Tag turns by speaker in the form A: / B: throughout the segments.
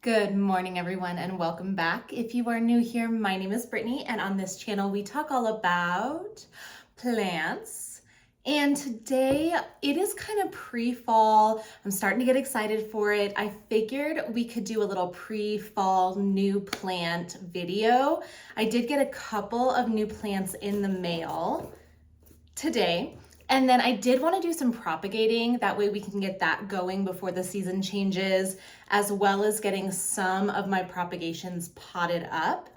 A: Good morning, everyone, and welcome back. If you are new here, my name is Brittany, and on this channel, we talk all about plants. And today, it is kind of pre-fall. I'm starting to get excited for it. I figured we could do a little pre-fall new plant video. I did get a couple of new plants in the mail today. And then I did want to do some propagating. That way we can get that going before the season changes, as well as getting some of my propagations potted up.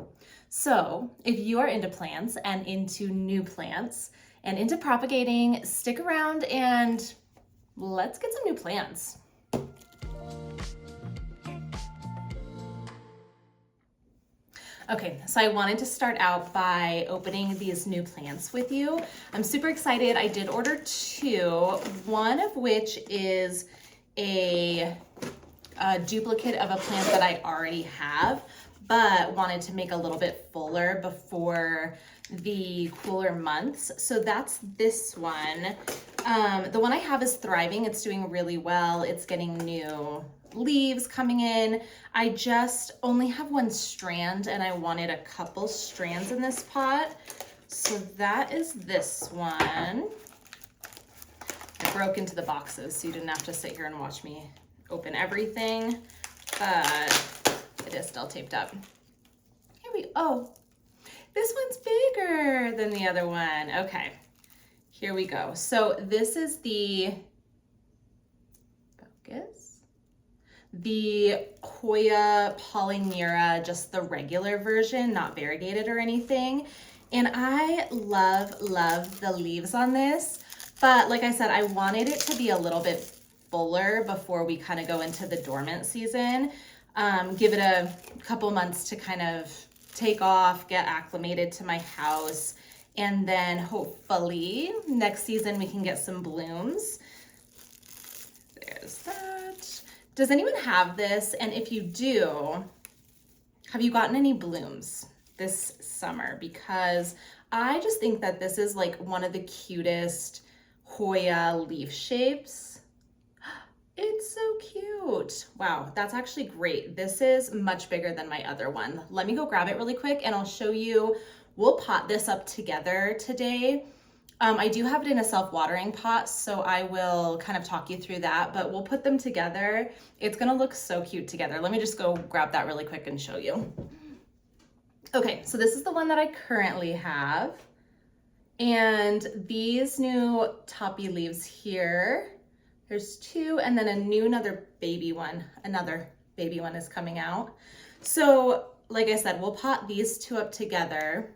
A: So if you are into plants and into new plants and into propagating, stick around and let's get some new plants. Okay, so I wanted to start out by opening these new plants with you. I'm super excited. I did order two, one of which is a duplicate of a plant that I already have, but wanted to make a little bit fuller before the cooler months. So that's this one. The one I have is thriving. It's doing really well. It's getting new leaves coming in. I just only have one strand and I wanted a couple strands in this pot. So that is this one. I broke into the boxes so you didn't have to sit here and watch me open everything, but it is still taped up. Oh, this one's bigger than the other one. Okay, here we go. So this is the Hoya Polynera, just the regular version, not variegated or anything. And I love the leaves on this. But like I said, I wanted it to be a little bit fuller before we kind of go into the dormant season. Give it a couple months to kind of take off, get acclimated to my house. And then hopefully next season we can get some blooms. There's that. Does anyone have this? And if you do, have you gotten any blooms this summer? Because I just think that this is like one of the cutest Hoya leaf shapes. It's so cute. Wow, that's actually great. This is much bigger than my other one. Let me go grab it really quick and I'll show you. We'll pot this up together today. I do have it in a self-watering pot, so I will kind of talk you through that, but we'll put them together. It's gonna look so cute together. Let me just go grab that really quick and show you. Okay, so this is the one that I currently have. And these new toppy leaves here, there's two, and then another baby one is coming out. So like I said, we'll pot these two up together,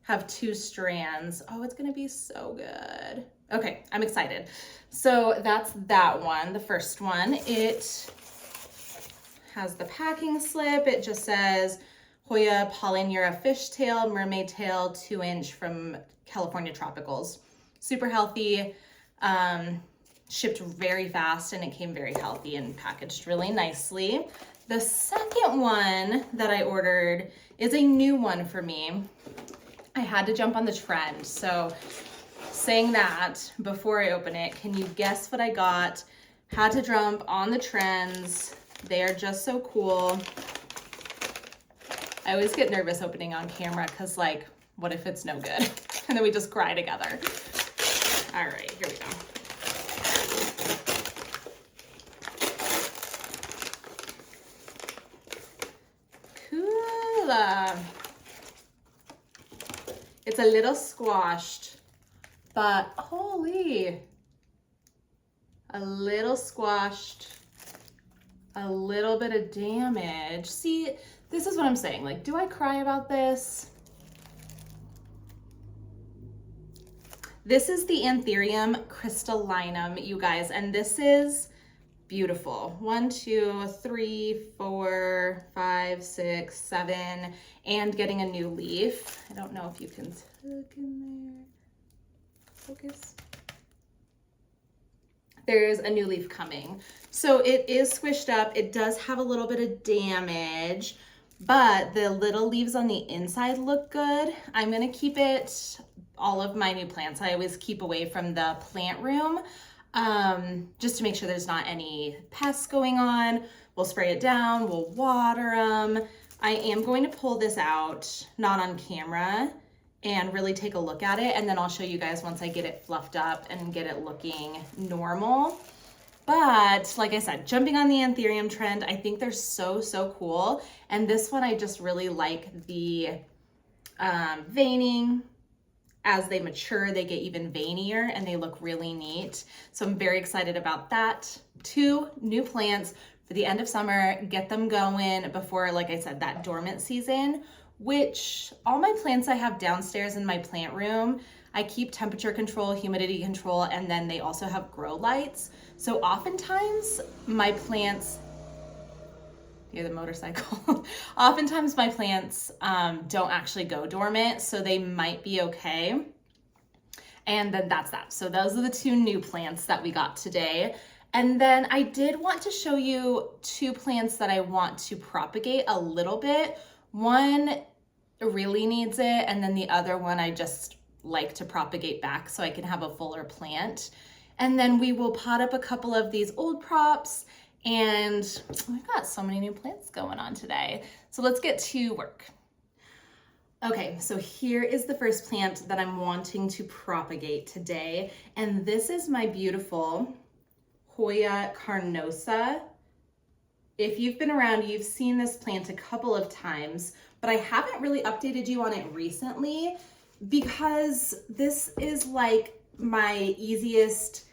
A: have two strands. Oh, it's gonna be so good. Okay, I'm excited. So that's that one, the first one. It has the packing slip. It just says Hoya Polynera fishtail, mermaid tail, 2-inch from California Tropicals. Super healthy, shipped very fast, and it came very healthy and packaged really nicely. The second one that I ordered is a new one for me. I had to jump on the trend. So saying that before I open it, can you guess what I got? Had to jump on the trends. They are just so cool. I always get nervous opening on camera because like, what if it's no good? And then we just cry together. All right, here we go. Cool. It's a little squashed, but holy, a little squashed, a little bit of damage. See, this is what I'm saying. Like, do I cry about this? This is the Anthurium crystallinum, you guys, and this is beautiful. 1, 2, 3, 4, 5, 6, 7, and getting a new leaf. I don't know if you can look in there. Focus. There's a new leaf coming. So it is squished up. It does have a little bit of damage, but the little leaves on the inside look good. I'm gonna keep it, all of my new plants, I always keep away from the plant room, just to make sure there's not any pests going on. We'll spray it down, we'll water them. I am going to pull this out, not on camera, and really take a look at it, and then I'll show you guys once I get it fluffed up and get it looking normal. But like I said, jumping on the Anthurium trend, I think they're so, so cool. And this one, I just really like the veining. As they mature, they get even veinier and they look really neat. So I'm very excited about that. 2 new plants for the end of summer, get them going before, like I said, that dormant season, which all my plants I have downstairs in my plant room, I keep temperature control, humidity control, and then they also have grow lights. So oftentimes my plants, hear the motorcycle, oftentimes my plants don't actually go dormant, so they might be okay. And then that's that. So those are the 2 new plants that we got today. And then I did want to show you 2 plants that I want to propagate a little bit. One really needs it, and then the other one I just like to propagate back so I can have a fuller plant. And then we will pot up a couple of these old props, and we've got so many new plants going on today. So let's get to work. Okay, so here is the first plant that I'm wanting to propagate today. And this is my beautiful Hoya carnosa. If you've been around, you've seen this plant a couple of times, but I haven't really updated you on it recently because this is like my easiest,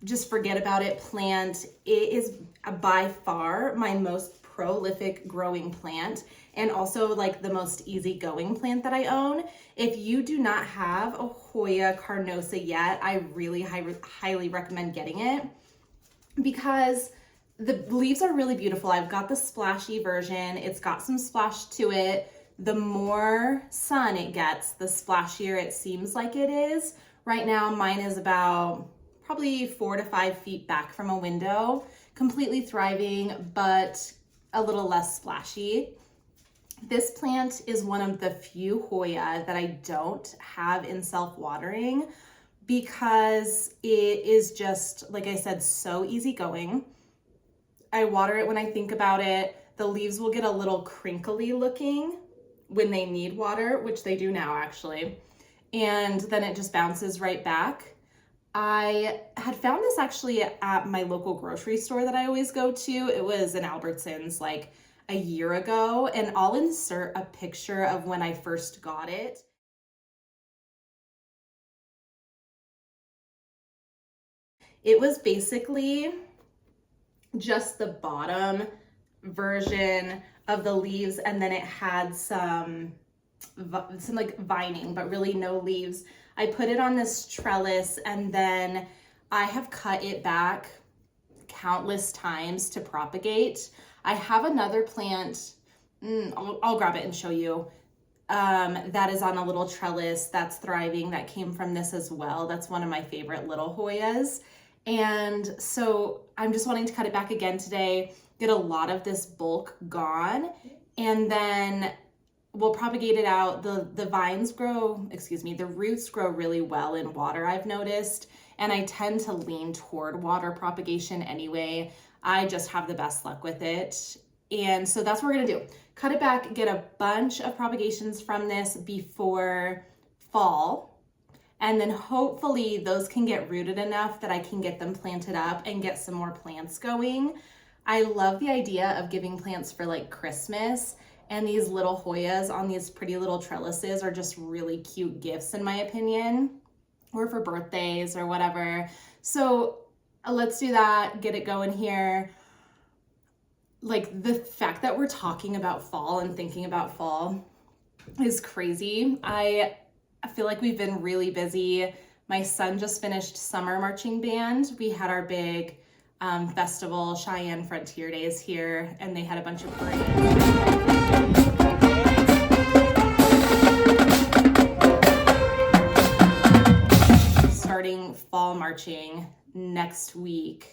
A: just forget about it plant. It is by far my most prolific growing plant and also like the most easygoing plant that I own. If you do not have a Hoya carnosa yet, I really highly recommend getting it because the leaves are really beautiful. I've got the splashy version. It's got some splash to it. The more sun it gets, the splashier it seems like it is. Right now, mine is about probably 4 to 5 feet back from a window, completely thriving, but a little less splashy. This plant is one of the few Hoya that I don't have in self-watering because it is just, like I said, so easygoing. I water it when I think about it. The leaves will get a little crinkly looking when they need water, which they do now actually. And then it just bounces right back. I had found this actually at my local grocery store that I always go to. It was in Albertsons like a year ago, and I'll insert a picture of when I first got it. It was basically just the bottom version of the leaves, and then it had some like vining, but really no leaves. I put it on this trellis, and then I have cut it back countless times to propagate. I have another plant, I'll grab it and show you, that is on a little trellis that's thriving, that came from this as well. That's one of my favorite little Hoyas. And so I'm just wanting to cut it back again today, get a lot of this bulk gone, and then we'll propagate it out. The vines grow, the roots grow really well in water, I've noticed, and I tend to lean toward water propagation anyway. I just have the best luck with it. And so that's what we're gonna do. Cut it back, get a bunch of propagations from this before fall, and then hopefully those can get rooted enough that I can get them planted up and get some more plants going. I love the idea of giving plants for like Christmas, and these little Hoyas on these pretty little trellises are just really cute gifts in my opinion, or for birthdays or whatever. So let's do that, get it going here. Like the fact that we're talking about fall and thinking about fall is crazy. I feel like we've been really busy. My son just finished summer marching band. We had our big festival, Cheyenne Frontier Days here, and they had a bunch of parades. Starting fall marching next week,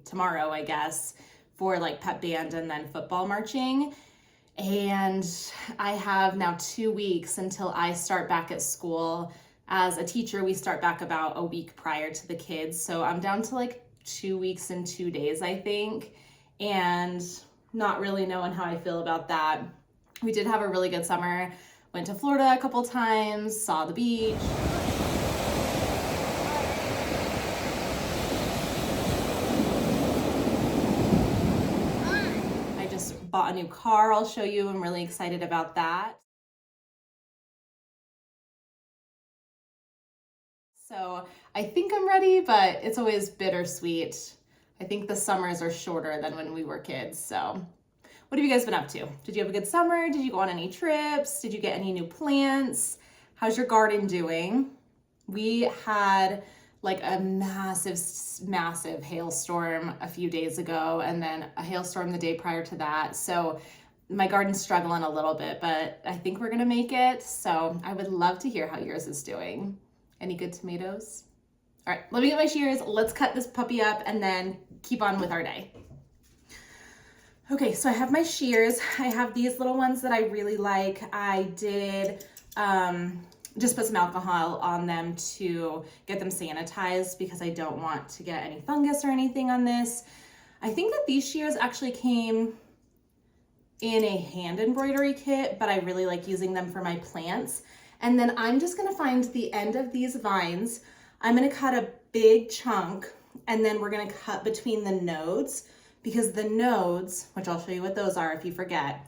A: tomorrow, I guess, for like pep band and then football marching. And I have now 2 weeks until I start back at school. As a teacher, we start back about a week prior to the kids. So I'm down to like 2 weeks and 2 days, I think. and not really knowing how I feel about that. We did have a really good summer. Went to Florida a couple times, saw the beach. I just bought a new car, I'll show you. I'm really excited about that. So I think I'm ready, but it's always bittersweet. I think the summers are shorter than when we were kids. So what have you guys been up to? Did you have a good summer? Did you go on any trips? Did you get any new plants? How's your garden doing? We had like a massive hailstorm a few days ago, and then a hailstorm the day prior to that. So my garden's struggling a little bit, but I think we're gonna make it. So I would love to hear how yours is doing. Any good tomatoes? All right, let me get my shears. Let's cut this puppy up and then keep on with our day. Okay, so I have my shears. I have these little ones that I really like. I did just put some alcohol on them to get them sanitized because I don't want to get any fungus or anything on this. I think that these shears actually came in a hand embroidery kit, but I really like using them for my plants. And then I'm just gonna find the end of these vines. I'm gonna cut a big chunk, and then we're gonna cut between the nodes, because the nodes, which I'll show you what those are if you forget,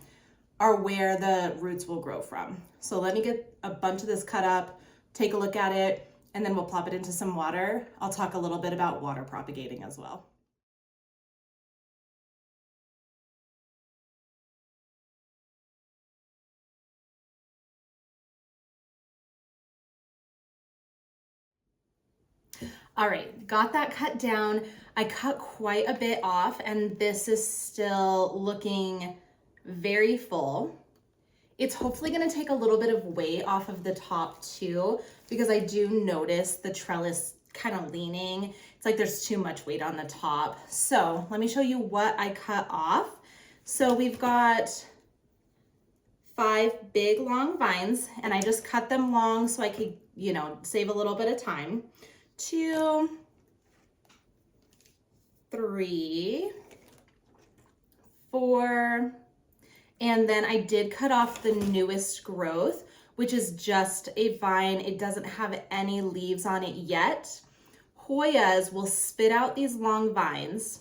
A: are where the roots will grow from. So let me get a bunch of this cut up, take a look at it, and then we'll plop it into some water. I'll talk a little bit about water propagating as well. All right, got that cut down. I cut quite a bit off, and this is still looking very full. It's hopefully gonna take a little bit of weight off of the top too, because I do notice the trellis kind of leaning. It's like there's too much weight on the top. So let me show you what I cut off. So we've got 5 big long vines, and I just cut them long so I could, save a little bit of time. 2, 3, 4, and then I did cut off the newest growth, which is just a vine. It doesn't have any leaves on it yet. Hoyas will spit out these long vines,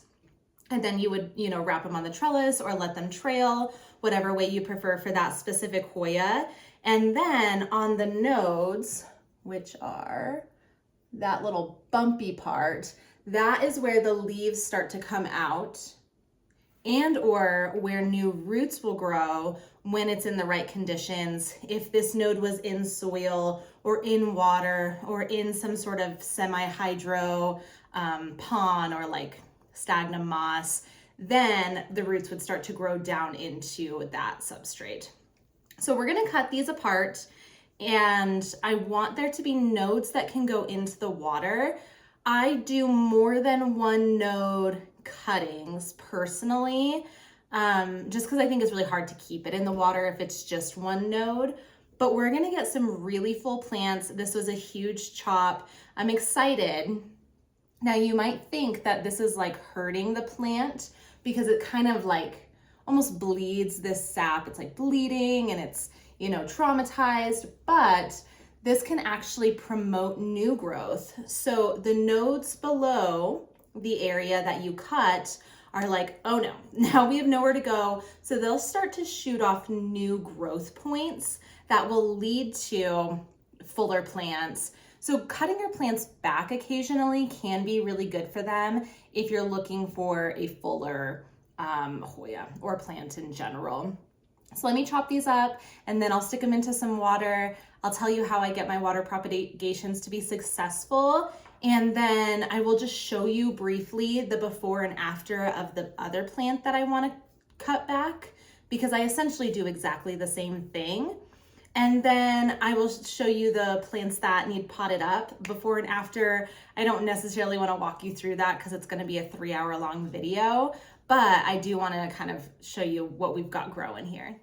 A: and then you would, wrap them on the trellis or let them trail, whatever way you prefer for that specific Hoya. And then on the nodes, which are that little bumpy part, that is where the leaves start to come out, and or where new roots will grow when it's in the right conditions. If this node was in soil or in water or in some sort of semi-hydro pond or like stagnum moss, then the roots would start to grow down into that substrate. So we're gonna cut these apart, and I want there to be nodes that can go into the water. I do more than one node cuttings personally, just because I think it's really hard to keep it in the water if it's just one node. But we're gonna get some really full plants. This was a huge chop. I'm excited. Now you might think that this is like hurting the plant because it kind of like almost bleeds this sap. It's like bleeding and it's, traumatized, but this can actually promote new growth. So the nodes below the area that you cut are like, oh no, now we have nowhere to go. So they'll start to shoot off new growth points that will lead to fuller plants. So cutting your plants back occasionally can be really good for them if you're looking for a fuller Hoya or plant in general. So let me chop these up, and then I'll stick them into some water. I'll tell you how I get my water propagations to be successful. And then I will just show you briefly the before and after of the other plant that I want to cut back, because I essentially do exactly the same thing. And then I will show you the plants that need potted up before and after. I don't necessarily want to walk you through that because it's going to be a 3-hour long video, but I do want to kind of show you what we've got growing here.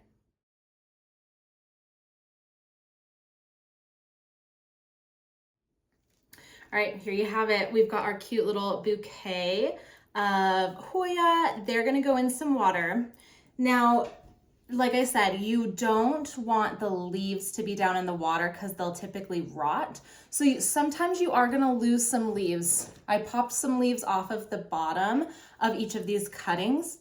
A: All right, here you have it. We've got our cute little bouquet of Hoya. They're gonna go in some water. Now, like I said, you don't want the leaves to be down in the water because they'll typically rot. So sometimes you are gonna lose some leaves. I popped some leaves off of the bottom of each of these cuttings,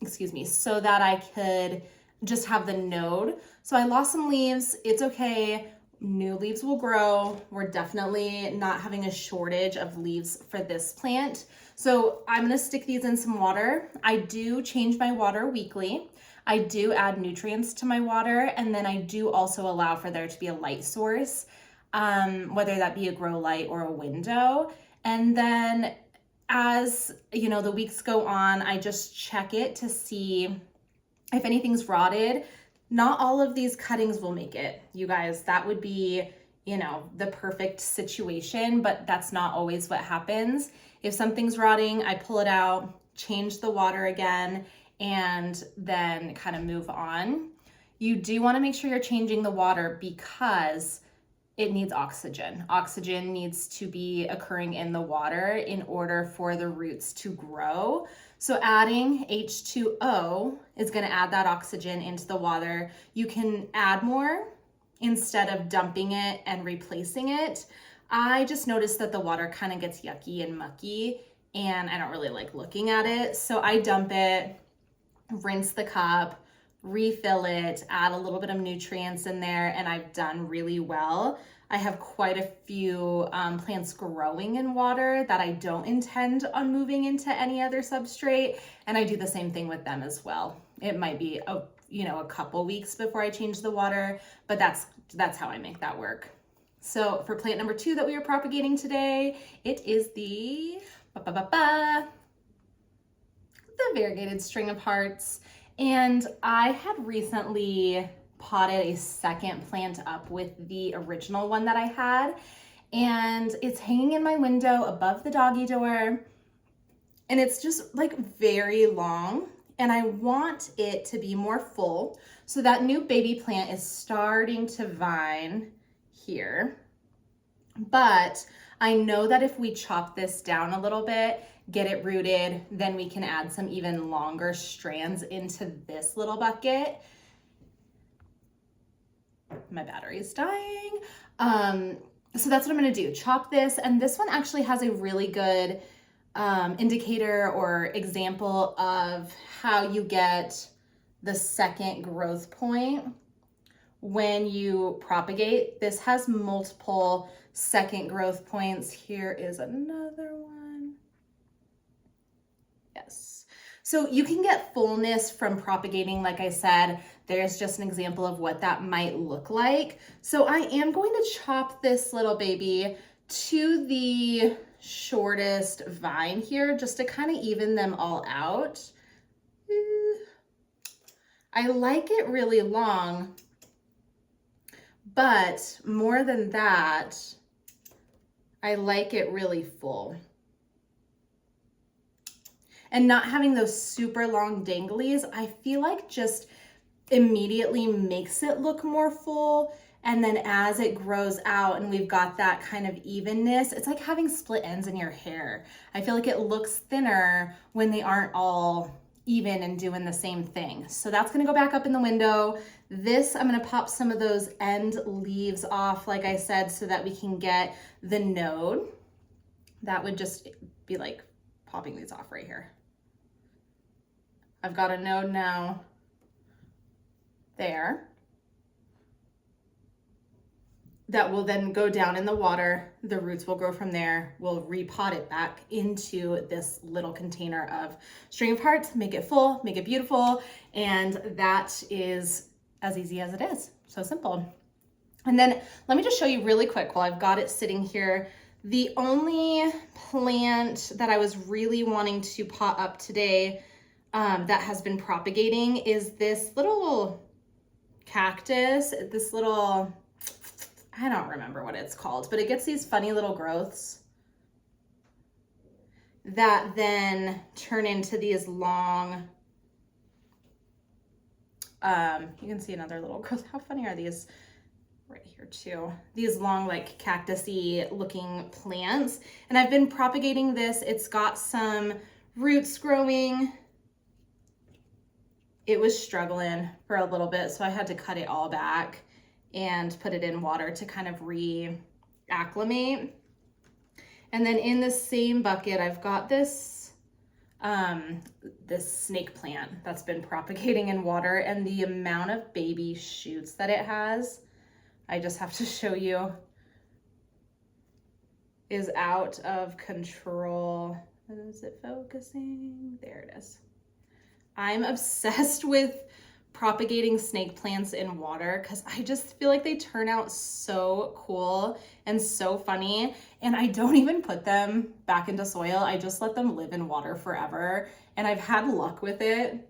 A: excuse me, so that I could just have the node. So I lost some leaves, it's okay. New leaves will grow. We're definitely not having a shortage of leaves for this plant. So I'm gonna stick these in some water. I do change my water weekly. I do add nutrients to my water, and then I do also allow for there to be a light source, whether that be a grow light or a window. And then as you know, the weeks go on, I just check it to see if anything's rotted. Not all of these cuttings will make it, you guys. That would be, you know, the perfect situation, but that's not always what happens. If something's rotting, I pull it out, change the water again, and then kind of move on. You do want to make sure you're changing the water because it needs oxygen. Oxygen needs to be occurring in the water in order for the roots to grow. So adding H2O is going to add that oxygen into the water. You can add more instead of dumping it and replacing it. I just noticed that the water kind of gets yucky and mucky, and I don't really like looking at it. So I dump it, rinse the cup, refill it, add a little bit of nutrients in there, and I've done really well. I have quite a few plants growing in water that I don't intend on moving into any other substrate, and I do the same thing with them as well. It might be a couple weeks before I change the water, but that's how I make that work. So for plant number 2 that we are propagating today, it is the variegated string of hearts. And I had recently potted a second plant up with the original one that I had, and it's hanging in my window above the doggy door, and it's just like very long, and I want it to be more full. So that new baby plant is starting to vine here, but I know that if we chop this down a little bit, get it rooted, then we can add some even longer strands into this little bucket. My battery is dying. So that's what I'm gonna do, chop this. And this one actually has a really good indicator or example of how you get the second growth point when you propagate. This has multiple second growth points. Here is another one. Yes. So you can get fullness from propagating. Like I said, there's just an example of what that might look like. So I am going to chop this little baby to the shortest vine here just to kind of even them all out. I like it really long, but more than that, I like it really full. And not having those super long danglies, I feel like just immediately makes it look more full. And then as it grows out and we've got that kind of evenness, it's like having split ends in your hair. I feel like it looks thinner when they aren't all even and doing the same thing. So that's gonna go back up in the window. This, I'm gonna pop some of those end leaves off, like I said, so that we can get the node. That would just be like popping these off right here. I've got a node now there that will then go down in the water. The roots will grow from there. We'll repot it back into this little container of string of hearts, make it full, make it beautiful. And that is as easy as it is. So simple. And then let me just show you really quick while I've got it sitting here. The only plant that I was really wanting to pot up today that has been propagating is this little cactus, this little, I don't remember what it's called, but it gets these funny little growths that then turn into these long, you can see another little growth. How funny are these? Right here too. These long, like cactusy looking plants. And I've been propagating this. It's got some roots growing. It was struggling for a little bit, so I had to cut it all back and put it in water to kind of reacclimate. And then in the same bucket, I've got this snake plant that's been propagating in water, and the amount of baby shoots that it has, I just have to show you, is out of control. Is it focusing? There it is. I'm obsessed with propagating snake plants in water because I just feel like they turn out so cool and so funny. And I don't even put them back into soil. I just let them live in water forever. And I've had luck with it.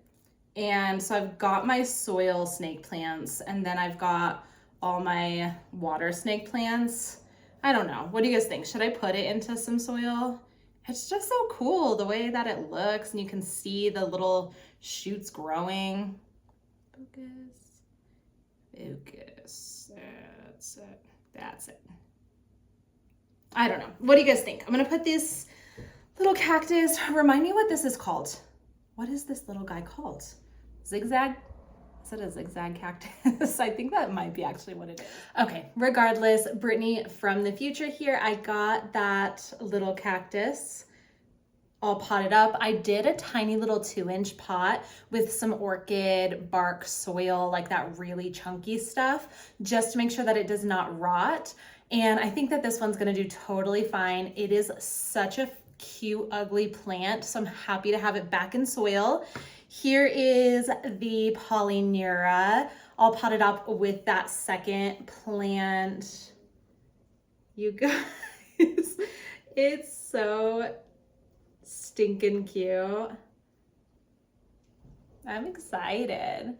A: And so I've got my soil snake plants, and then I've got all my water snake plants. I don't know. What do you guys think? Should I put it into some soil? It's just so cool the way that it looks, and you can see the little shoots growing. Focus. That's it. That's it. I don't know. What do you guys think? I'm gonna put this little cactus. Remind me what this is called. What is this little guy called? Zigzag? Is it a zigzag cactus? I think that might be actually what it is. Okay, regardless, Brittany from the future here, I got that little cactus all potted up. I did a tiny little 2-inch pot with some orchid bark soil, like that really chunky stuff, just to make sure that it does not rot. And I think that this one's gonna do totally fine. It is such a cute, ugly plant, so I'm happy to have it back in soil. Here is the polyneuria, all potted up with that second plant. You guys, it's so stinking cute. I'm excited.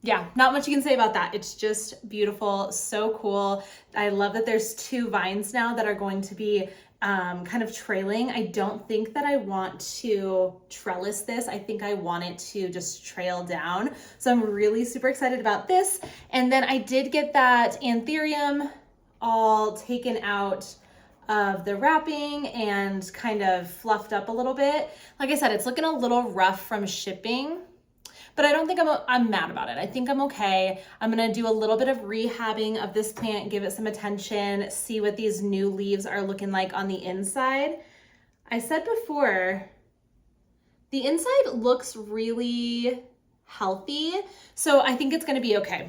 A: Yeah, not much you can say about that. It's just beautiful, so cool. I love that there's 2 vines now that are going to be kind of trailing. I don't think that I want to trellis this. I think I want it to just trail down. So I'm really super excited about this. And then I did get that Anthurium all taken out of the wrapping and kind of fluffed up a little bit. Like I said, it's looking a little rough from shipping, but I don't think I'm mad about it. I think I'm okay. I'm gonna do a little bit of rehabbing of this plant, give it some attention, see what these new leaves are looking like on the inside. I said before, the inside looks really healthy, so I think it's gonna be okay.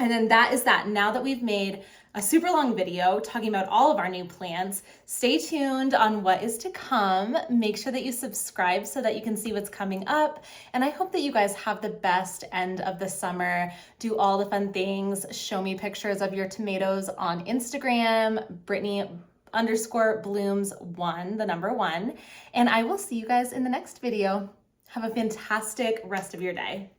A: And then that is that. Now that we've made a super long video talking about all of our new plants, stay tuned on what is to come. Make sure that you subscribe so that you can see what's coming up. And I hope that you guys have the best end of the summer. Do all the fun things. Show me pictures of your tomatoes on Instagram, Brittany_blooms1, the number 1. And I will see you guys in the next video. Have a fantastic rest of your day.